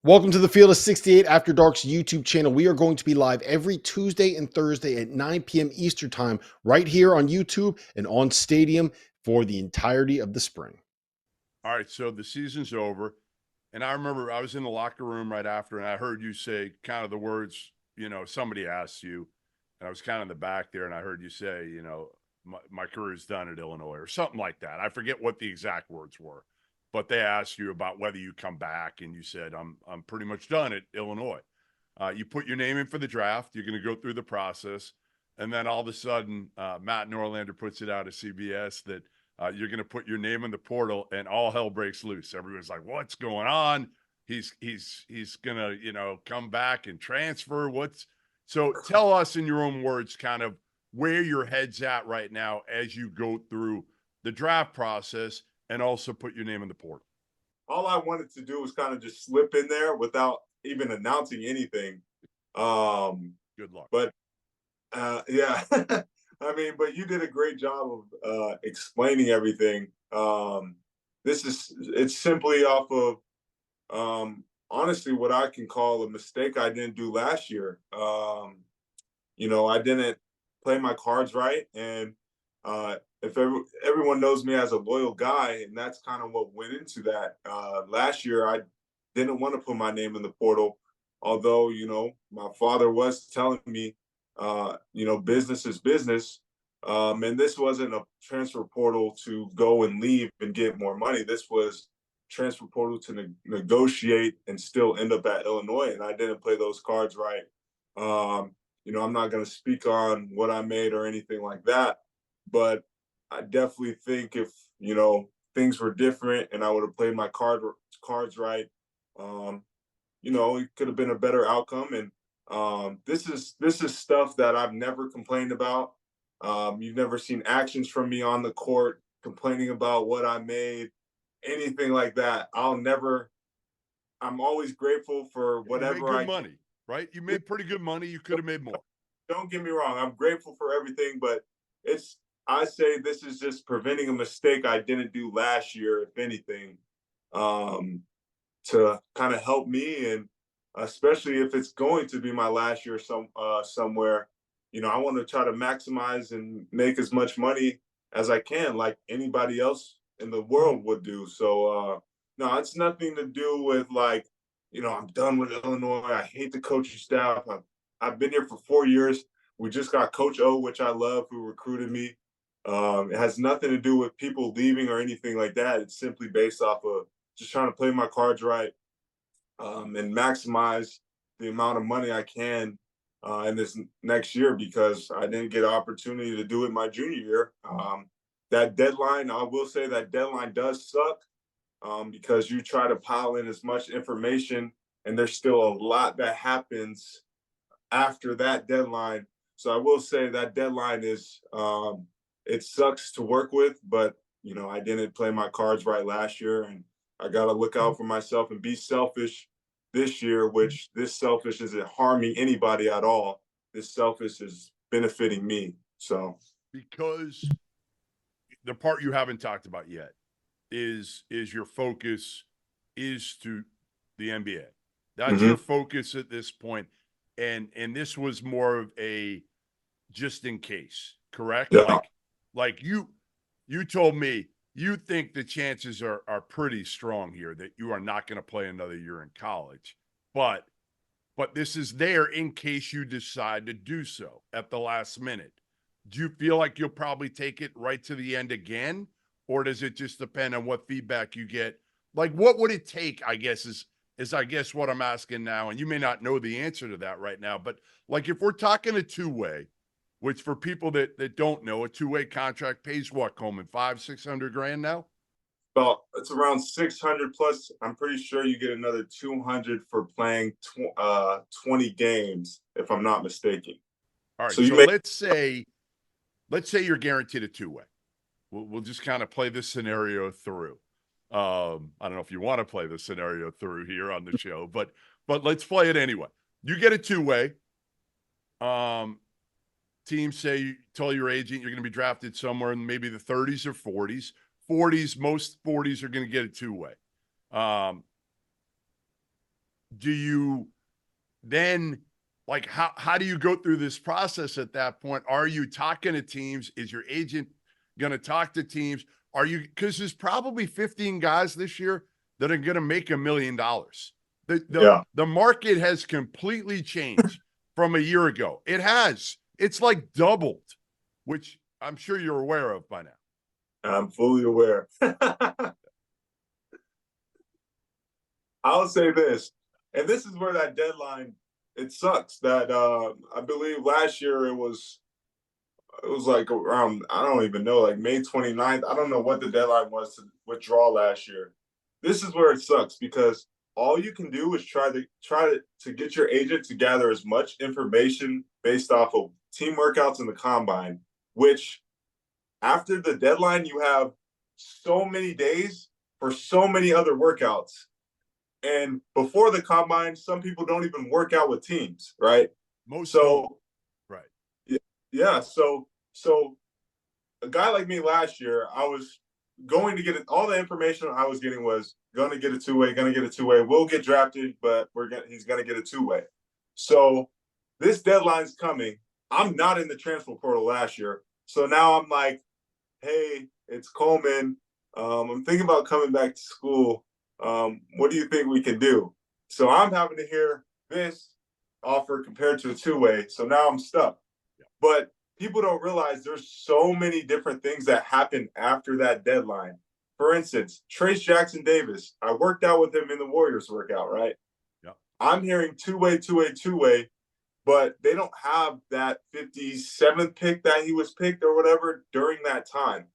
Welcome to the Field of 68 After Dark's YouTube channel. We are going to be live every Tuesday and Thursday at 9 p.m. Eastern Time right here on YouTube and on Stadium for the entirety of the spring. All right, so the season's over. And I remember I was in the locker room right after, and I heard you say kind of the words, somebody asked you, and I was kind of in the back there, and I heard you say, my career's done at Illinois or something like that. I forget what the exact words were, but they asked you about whether you come back, and you said, I'm pretty much done at Illinois. You put your name in for the draft. You're going to go through the process. And then all of a sudden, Matt Norlander puts it out at CBS that you're going to put your name in the portal and all hell breaks loose. Everyone's like, what's going on? He's going to, come back and transfer. So tell us in your own words, kind of where your head's at right now as you go through the draft process and also put your name in the portal. All I wanted to do was kind of just slip in there without even announcing anything. Good luck. But yeah, I mean, but you did a great job of explaining everything. It's simply off of honestly what I can call a mistake I didn't do last year. I didn't play my cards right, and if everyone knows me as a loyal guy, and that's kind of what went into that. Last year, I didn't want to put my name in the portal, although my father was telling me, business is business. And this wasn't a transfer portal to go and leave and get more money. This was transfer portal to negotiate and still end up at Illinois. And I didn't play those cards right. I'm not going to speak on what I made or anything like that, but I definitely think if, things were different and I would have played my cards right, it could have been a better outcome. And this is stuff that I've never complained about. You've never seen actions from me on the court complaining about what I made, anything like that. I'm always grateful for whatever you made good money, right? You made pretty good money. You could have made more. Don't get me wrong. I'm grateful for everything, but I say this is just preventing a mistake I didn't do last year, if anything, to kind of help me. And especially if it's going to be my last year somewhere, I want to try to maximize and make as much money as I can, like anybody else in the world would do. So, no, it's nothing to do with like, I'm done with Illinois. I hate the coaching staff. I've been here for 4 years. We just got Coach O, which I love, who recruited me. It has nothing to do with people leaving or anything like that. It's simply based off of just trying to play my cards right, and maximize the amount of money I can in this next year, because I didn't get an opportunity to do it my junior year. That deadline, I will say that deadline does suck, because you try to pile in as much information and there's still a lot that happens after that deadline. So I will say that deadline is, it sucks to work with, but I didn't play my cards right last year, and I got to look out for myself and be selfish this year, which this selfish isn't harming anybody at all. This selfish is benefiting me. So, because the part you haven't talked about yet is your focus is to the NBA. That's your focus at this point. And this was more of a just in case, correct? yeah. Like you told me you think the chances are pretty strong here that you are not going to play another year in college, but this is there in case you decide to do so at the last minute. Do you feel like you'll probably take it right to the end again, or does it just depend on what feedback you get? Like, what would it take, I guess, is I guess what I'm asking now, and you may not know the answer to that right now, but like if we're talking a two-way, which for people that don't know, a two-way contract pays what, Coleman, $500,000-600,000 now? Well, it's around 600 plus. I'm pretty sure you get another 200 for playing 20 games, if I'm not mistaken. All right. So let's say you're guaranteed a two-way. We'll just kind of play this scenario through. I don't know if you want to play the scenario through here on the show, but let's play it anyway. You get a two-way. Teams say, tell your agent you're going to be drafted somewhere in maybe the 30s or 40s. 40s, most 40s are going to get a two-way. do you then, like, how do you go through this process at that point? Are you talking to teams? Is your agent going to talk to teams? Are you, because there's probably 15 guys this year that are going to make $1 million. The market has completely changed from a year ago. It has. It's like doubled, which I'm sure you're aware of by now. I'm fully aware. I'll say this, and this is where that deadline, it sucks that I believe last year it was like around, I don't even know, like May 29th. I don't know what the deadline was to withdraw last year. This is where it sucks because all you can do is try to get your agent to gather as much information based off of team workouts in the combine, which after the deadline, you have so many days for so many other workouts. And before the combine, some people don't even work out with teams, right? Right. Yeah. So a guy like me last year, I was going to get it. All the information I was getting was going to get a two-way, We'll get drafted, but he's going to get a two-way. So this deadline's coming. I'm not in the transfer portal last year. So now I'm like, hey, it's Coleman. I'm thinking about coming back to school. What do you think we can do? So I'm having to hear this offer compared to a two-way. So now I'm stuck. Yeah. But people don't realize there's so many different things that happen after that deadline. For instance, Trace Jackson Davis, I worked out with him in the Warriors workout, right? Yeah. I'm hearing two-way, but they don't have that 57th pick that he was picked or whatever during that time.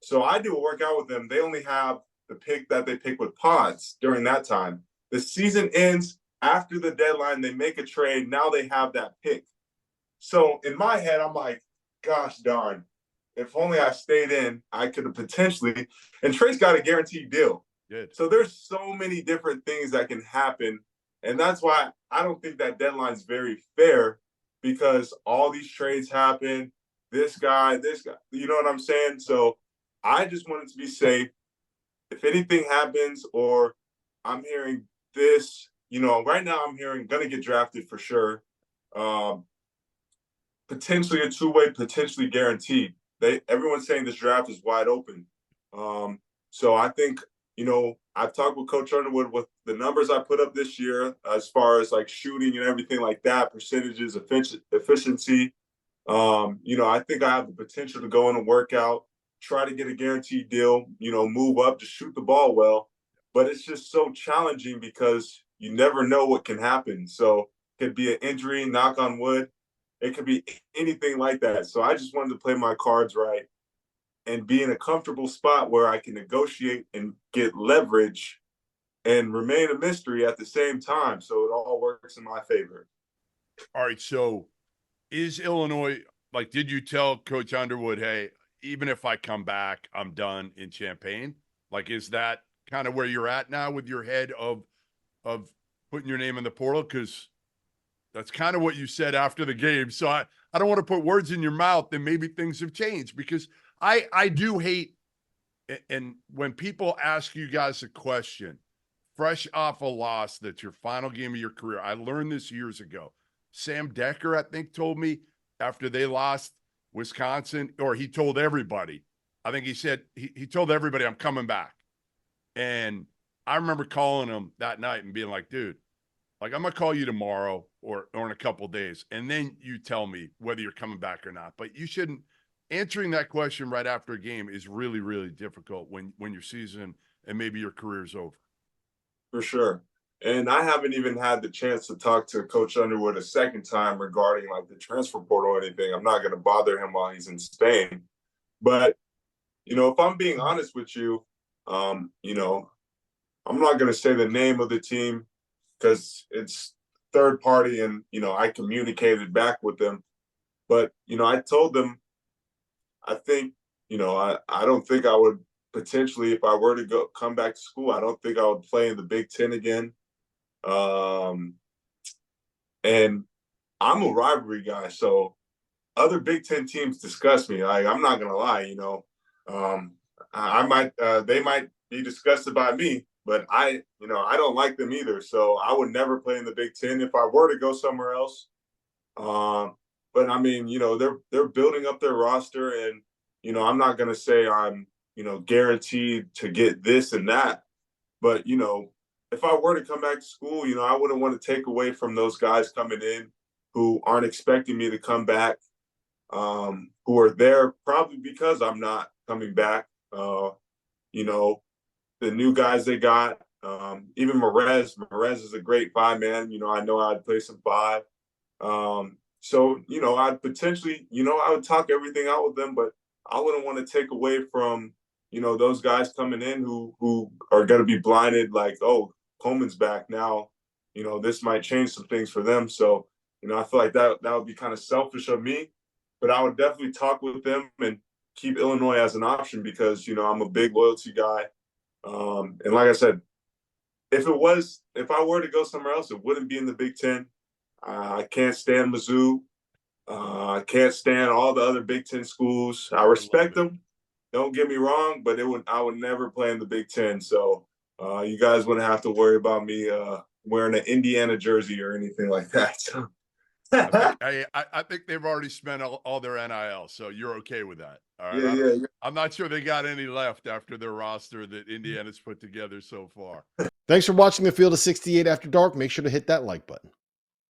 So I do a workout with them. They only have the pick that they pick with pods during that time. The season ends after the deadline. They make a trade. Now they have that pick. So in my head, I'm like, gosh darn, if only I stayed in, I could have potentially. And Trace got a guaranteed deal. Good. So there's so many different things that can happen. And that's why I don't think that deadline is very fair, because all these trades happen. This guy, you know what I'm saying? So I just wanted to be safe. If anything happens, or I'm hearing this, right now I'm hearing going to get drafted for sure. Potentially a two-way, potentially guaranteed. Everyone's saying this draft is wide open. So I think, I've talked with Coach Underwood with the numbers I put up this year, as far as like shooting and everything like that, percentages, efficiency. I think I have the potential to go in and work out, try to get a guaranteed deal, move up to shoot the ball well. But it's just so challenging because you never know what can happen. So it could be an injury, knock on wood. It could be anything like that. So I just wanted to play my cards right and be in a comfortable spot where I can negotiate and get leverage and remain a mystery at the same time. So it all works in my favor. All right. So is Illinois, like, did you tell Coach Underwood, hey, even if I come back, I'm done in Champaign? Like, is that kind of where you're at now with your head of putting your name in the portal? Because that's kind of what you said after the game. So I don't want to put words in your mouth and maybe things have changed, because I do hate, and when people ask you guys a question, fresh off a loss, that's your final game of your career. I learned this years ago. Sam Decker, I think, told me after they lost Wisconsin, or he told everybody, I think he said, he told everybody, I'm coming back. And I remember calling him that night and being like, dude, like, I'm going to call you tomorrow or in a couple of days, and then you tell me whether you're coming back or not. But you shouldn't. Answering that question right after a game is really, really difficult when your season and maybe your career's over. For sure. And I haven't even had the chance to talk to Coach Underwood a second time regarding like the transfer portal or anything. I'm not going to bother him while he's in Spain. But, if I'm being honest with you, I'm not going to say the name of the team because it's third party and, I communicated back with them. But, I told them, I think, I don't think I would potentially, if I were to come back to school, I don't think I would play in the Big Ten again. And I'm a rivalry guy, so other Big Ten teams disgust me. Like, I'm not gonna lie, they might be disgusted by me, but I don't like them either. So I would never play in the Big Ten if I were to go somewhere else. But I mean, they're building up their roster, and I'm not gonna say I'm guaranteed to get this and that, but if I were to come back to school, I wouldn't want to take away from those guys coming in who aren't expecting me to come back, who are there probably because I'm not coming back. The new guys they got, even Merez is a great 5-man. I know I'd play some 5. So, I'd potentially, I would talk everything out with them, but I wouldn't want to take away from, those guys coming in who are going to be blinded like, oh, Coleman's back now, this might change some things for them. So, I feel like that would be kind of selfish of me, but I would definitely talk with them and keep Illinois as an option because, I'm a big loyalty guy. And like I said, if I were to go somewhere else, it wouldn't be in the Big Ten. I can't stand Mizzou. I can't stand all the other Big Ten schools. I respect them. Don't get me wrong, but I would never play in the Big Ten. So you guys wouldn't have to worry about me wearing an Indiana jersey or anything like that. So. I think they've already spent all their NIL, so you're okay with that. All right. Yeah. I'm not sure they got any left after their roster that Indiana's put together so far. Thanks for watching the Field of 68 After Dark. Make sure to hit that like button.